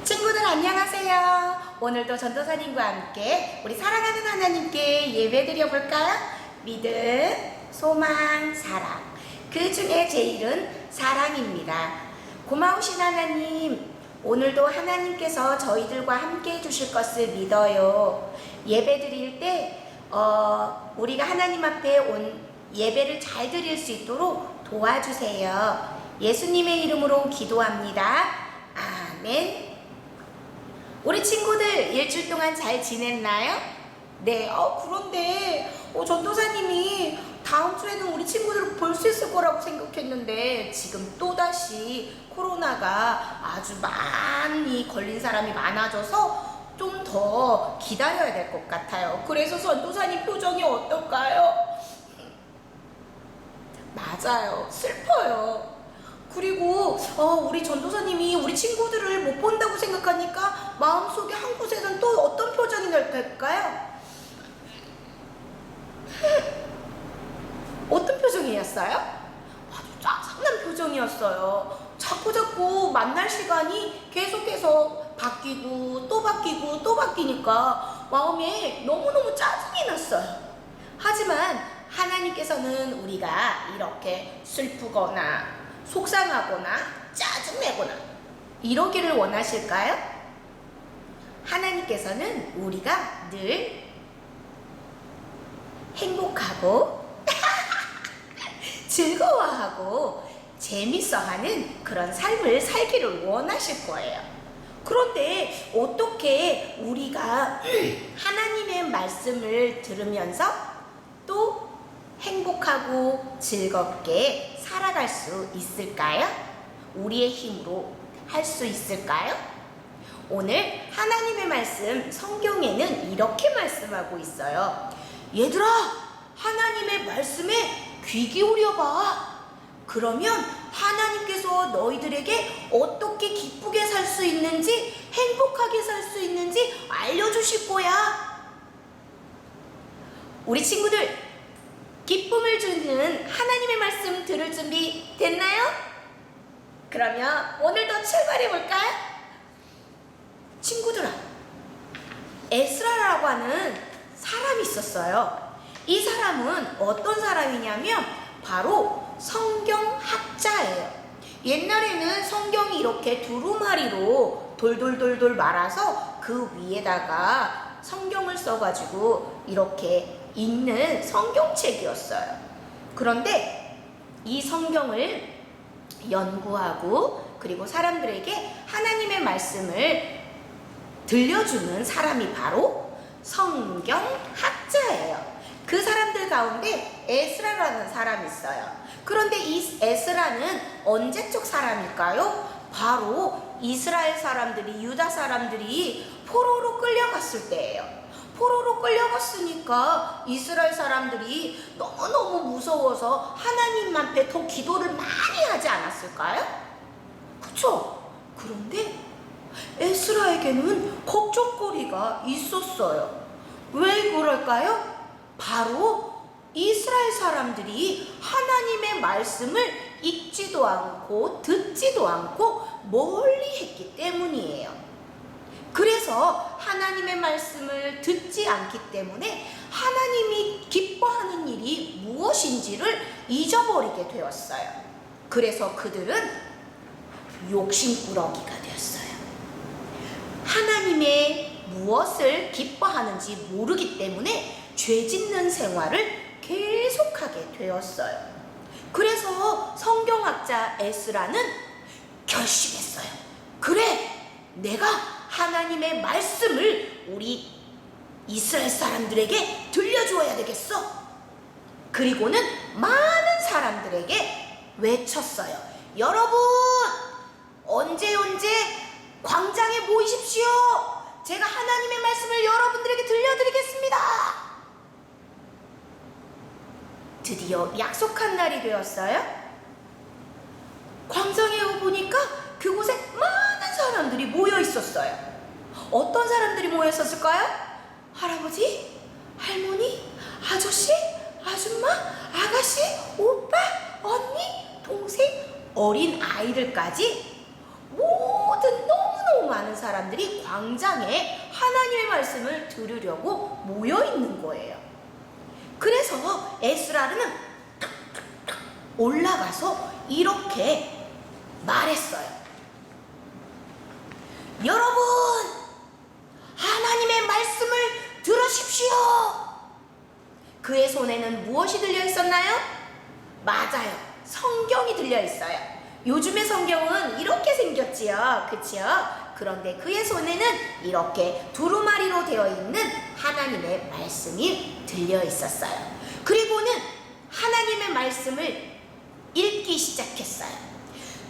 친구들 안녕하세요. 오늘도 전도사님과 함께 우리 사랑하는 하나님께 예배 드려볼까요? 믿음, 소망, 사랑. 그 중에 제일은 사랑입니다. 고마우신 하나님, 오늘도 하나님께서 저희들과 함께 해주실 것을 믿어요. 예배 드릴 때 우리가 하나님 앞에 온 예배를 잘 드릴 수 있도록 도와주세요. 예수님의 이름으로 기도합니다. 아멘. 우리 친구들 일주일 동안 잘 지냈나요? 네, 그런데 전도사님이 다음 주에는 우리 친구들을 볼 수 있을 거라고 생각했는데 지금 또다시 코로나가 아주 많이 걸린 사람이 많아져서 좀 더 기다려야 될 것 같아요. 그래서 전도사님 표정이 어떨까요? 맞아요, 슬퍼요. 그리고 우리 전도사님이 우리 친구들을 못 본다고 생각하니까 마음속에 한 곳에는 또 어떤 표정이 날까요? 어떤 표정이었어요? 아주 짜증난 표정이었어요. 자꾸 만날 시간이 계속해서 바뀌고 또 바뀌고 또 바뀌니까 마음에 너무너무 짜증이 났어요. 하지만 하나님께서는 우리가 이렇게 슬프거나 속상하거나 짜증내거나 이러기를 원하실까요? 하나님께서는 우리가 늘 행복하고 즐거워하고 재밌어하는 그런 삶을 살기를 원하실 거예요. 그런데 어떻게 우리가 하나님의 말씀을 들으면서 또 행복하고 즐겁게 살아갈 수 있을까요? 우리의 힘으로 할 수 있을까요? 오늘 하나님의 말씀 성경에는 이렇게 말씀하고 있어요. 얘들아, 하나님의 말씀에 귀 기울여 봐. 그러면 하나님께서 너희들에게 어떻게 기쁘게 살 수 있는지, 행복하게 살 수 있는지 알려주실 거야. 우리 친구들, 기쁨을 주는 하나님의 말씀 들을 준비 됐나요? 그러면 오늘도 출발해 볼까요? 친구들아, 에스라라고 하는 사람이 있었어요. 이 사람은 어떤 사람이냐면 바로 성경학자예요. 옛날에는 성경이 이렇게 두루마리로 돌돌돌돌 말아서 그 위에다가 성경을 써가지고 이렇게 읽는 성경책이었어요. 그런데 이 성경을 연구하고 그리고 사람들에게 하나님의 말씀을 들려주는 사람이 바로 성경학자예요. 그 사람들 가운데 에스라라는 사람이 있어요. 그런데 이 에스라는 언제적 사람일까요? 바로 이스라엘 사람들이, 유다 사람들이 포로로 끌려갔을 때예요. 포로로 끌려갔으니까 이스라엘 사람들이 너무너무 무서워서 하나님 앞에 더 기도를 많이 하지 않았을까요? 그쵸? 그런데 에스라에게는 걱정거리가 있었어요. 왜 그럴까요? 바로 이스라엘 사람들이 하나님의 말씀을 읽지도 않고 듣지도 않고 멀리 했기 때문이에요. 그래서 하나님의 말씀을 듣지 않기 때문에 하나님이 기뻐하는 일이 무엇인지를 잊어버리게 되었어요. 그래서 그들은 욕심꾸러기가 되었어요. 하나님의 무엇을 기뻐하는지 모르기 때문에 죄 짓는 생활을 계속하게 되었어요. 그래서 성경학자 에스라는 결심했어요. 그래, 내가 하나님의 말씀을 우리 이스라엘 사람들에게 들려주어야 되겠어. 그리고는 많은 사람들에게 외쳤어요. 여러분, 언제 광장에 모이십시오. 제가 하나님의 말씀을 여러분들에게 들려드리겠습니다. 드디어 약속한 날이 되었어요. 광장에 보니까 그곳에 많은 사람들이 모여 있었어요. 어떤 사람들이 모여 있었을까요? 할아버지, 할머니, 아저씨, 아줌마, 아가씨, 오빠, 언니, 동생, 어린 아이들까지 모든 너무너무 많은 사람 사람들이 광장에 하나님의 말씀을 들으려고 모여 있는 거예요. 그래서 에스라는 올라가서 이렇게 말했어요. 여러분, 하나님의 말씀을 들으십시오. 그의 손에는 무엇이 들려 있었나요? 맞아요, 성경이 들려 있어요. 요즘의 성경은 이렇게 생겼지요, 그치요? 그런데 그의 손에는 이렇게 두루마리로 되어 있는 하나님의 말씀이 들려 있었어요. 그리고는 하나님의 말씀을 읽기 시작했어요.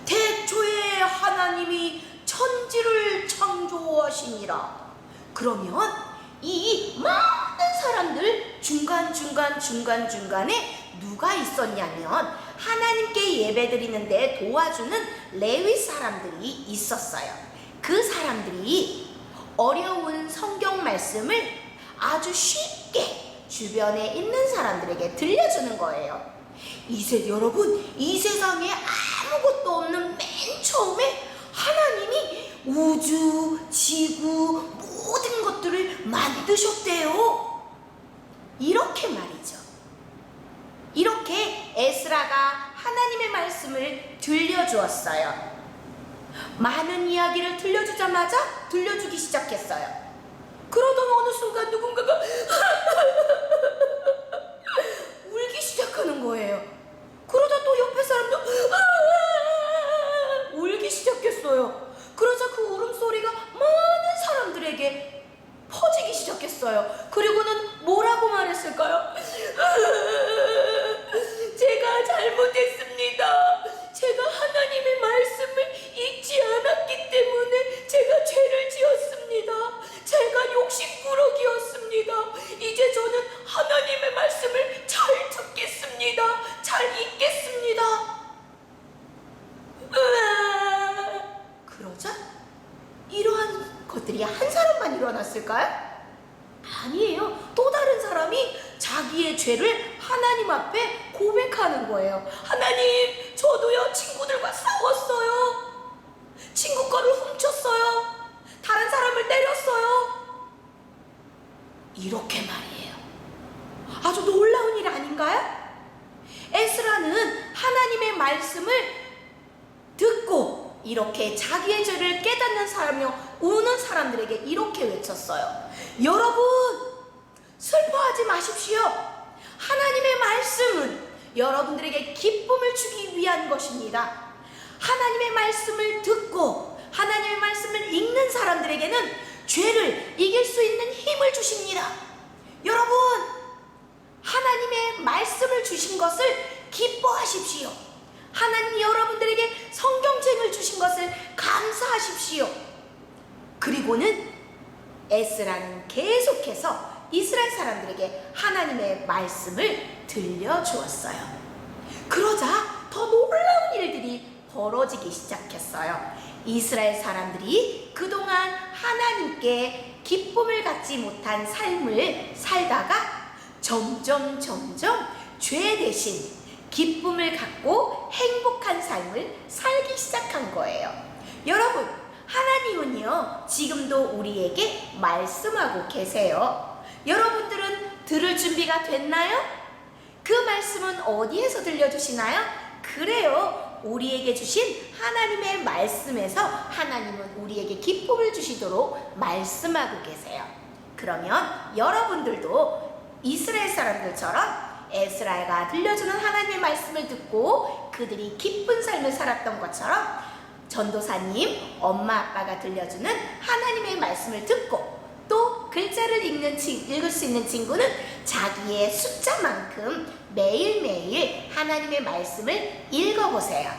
태초에 하나님이 천지를 창조하시니라. 그러면 이 많은 사람들 중간중간에 누가 있었냐면 하나님께 예배드리는데 도와주는 레위 사람들이 있었어요. 그 사람들이 어려운 성경 말씀을 아주 쉽게 주변에 있는 사람들에게 들려주는 거예요. 여러분, 이 세상에 아무것도 없는 맨 처음에 하나님이 우주, 지구, 모든 것들을 만드셨대요. 이렇게 말이죠. 이렇게 에스라가 하나님의 말씀을 들려주었어요. 많은 이야기를 들려주기 시작했어요. 그러던 어느 순간 누군가가 울기 시작하는 거예요. 그러다 또 옆에 사람도 울기 시작했어요. 그러자 그 울음소리가 많은 사람들에게 퍼지기 시작했어요. 그리고는 뭐라고 말했을까요? 제가 잘못했습니다. 제가 하나님의 말씀을 읽지 않았기 때문에 제가 죄를 지었습니다. 제가 욕심꾸러기였습니다. 이제 저는 하나님의 말씀을 잘 듣겠습니다. 잘 읽겠습니다. 그러자 이러한 것들이 한 사람만 일어났을까요? 아니에요. 또 다른 사람이 자기의 죄를 하나님 앞에 고백하는 거예요. 하나님, 저도요 친구들과 싸웠어요. 친구 거를 훔쳤어요. 다른 사람을 때렸어요. 이렇게 말이에요. 아주 놀라운 일 아닌가요? 에스라는 하나님의 말씀을 듣고 이렇게 자기의 죄를 깨닫는 사람이요 우는 사람들에게 이렇게 외쳤어요. 여러분, 슬퍼하지 마십시오. 하나님의 말씀은 여러분들에게 기쁨을 주기 위한 것입니다. 하나님의 말씀을 듣고 하나님의 말씀을 읽는 사람들에게는 죄를 이길 수 있는 힘을 주십니다. 여러분, 하나님의 말씀을 주신 것을 기뻐하십시오. 하나님이 여러분들에게 성경책을 주신 것을 감사하십시오. 그리고는 에스라는 계속해서 이스라엘 사람들에게 하나님의 말씀을 들려주었어요. 그러자 더 놀라운 일들이 벌어지기 시작했어요. 이스라엘 사람들이 그동안 하나님께 기쁨을 갖지 못한 삶을 살다가 점점 죄 대신 기쁨을 갖고 행복한 삶을 살기 시작한 거예요. 여러분, 하나님은요 지금도 우리에게 말씀하고 계세요. 여러분들은 들을 준비가 됐나요? 그 말씀은 어디에서 들려주시나요? 그래요, 우리에게 주신 하나님의 말씀에서 하나님은 우리에게 기쁨을 주시도록 말씀하고 계세요. 그러면 여러분들도 이스라엘 사람들처럼 에스라가 들려주는 하나님의 말씀을 듣고 그들이 기쁜 삶을 살았던 것처럼 전도사님, 엄마, 아빠가 들려주는 하나님의 말씀을 듣고 또 글자를 읽을 수 있는 친구는 자기의 숫자만큼 매일매일 하나님의 말씀을 읽어보세요.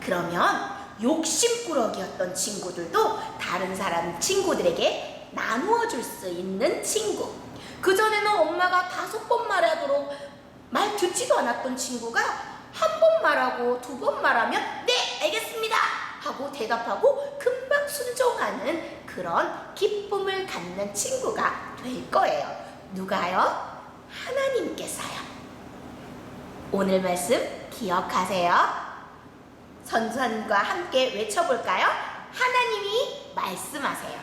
그러면 욕심꾸러기였던 친구들도 다른 사람 친구들에게 나누어 줄 수 있는 친구, 그전에는 엄마가 5번 말하도록 말 듣지도 않았던 친구가 한 번 말하고 2번 말하면 네, 알겠습니다 하고 대답하고 금방 순종하는 그런 기쁨을 갖는 친구가 될 거예요. 누가요? 하나님께서요. 오늘 말씀 기억하세요. 선전과 함께 외쳐볼까요? 하나님이 말씀하세요.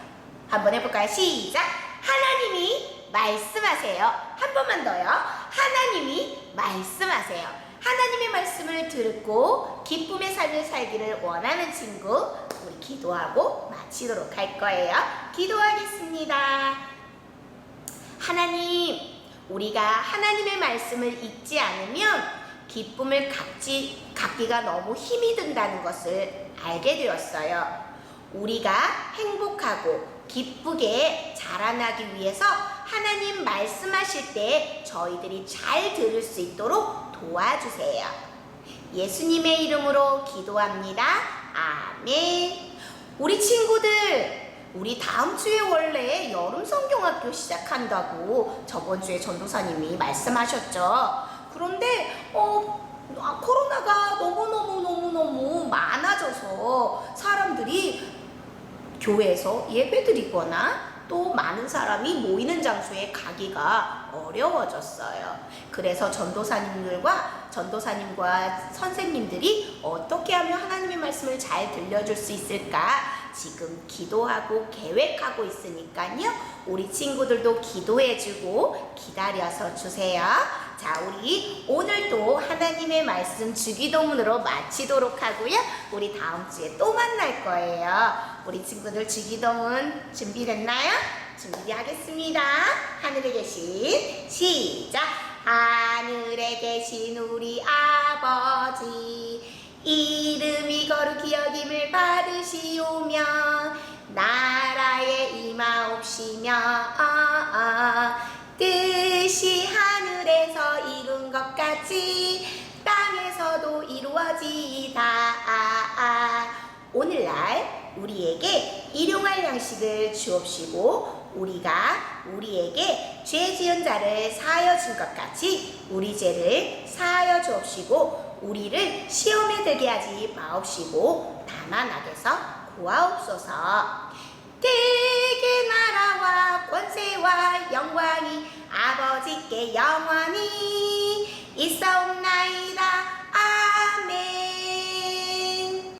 한번 해볼까요? 시작! 하나님이 말씀하세요. 한 번만 더요. 하나님이 말씀하세요. 하나님의 말씀을 듣고 기쁨의 삶을 살기를 원하는 친구, 우리 기도하고 마치도록 할 거예요. 기도하겠습니다. 하나님, 우리가 하나님의 말씀을 읽지 않으면 기쁨을 갖기가 너무 힘이 든다는 것을 알게 되었어요. 우리가 행복하고 기쁘게 자라나기 위해서 하나님 말씀하실 때 저희들이 잘 들을 수 있도록 도와주세요. 예수님의 이름으로 기도합니다. 아멘. 우리 친구들, 우리 다음 주에 원래 여름 성경학교 시작한다고 저번 주에 전도사님이 말씀하셨죠. 그런데 코로나가 너무 많아져서 사람들이 교회에서 예배드리거나 또 많은 사람이 모이는 장소에 가기가 어려워졌어요. 그래서 전도사님과 선생님들이 어떻게 하면 하나님의 말씀을 잘 들려줄 수 있을까 지금 기도하고 계획하고 있으니까요. 우리 친구들도 기도해주고 기다려서 주세요. 자, 우리 오늘도 하나님의 말씀 주기도문으로 마치도록 하고요. 우리 다음 주에 또 만날 거예요. 우리 친구들 주기도문 준비됐나요? 준비하겠습니다. 하늘에 계신 시작! 하늘에 계신 우리 아버지, 이름이 거룩히 여김을 받으시오며 나라에 임하옵시며 뜻이 하늘에서 이룬 것 같이 땅에서도 이루어지이다. 오늘날 우리에게 일용할 양식을 주옵시고 우리가 우리에게 죄 지은 자를 사하여 준 것 같이 우리 죄를 사하여 주옵시고 우리를 시험에 들게 하지 마옵시고 다만 악에서 구하옵소서. 대개 나라와 권세와 영광이 아버지께 영원히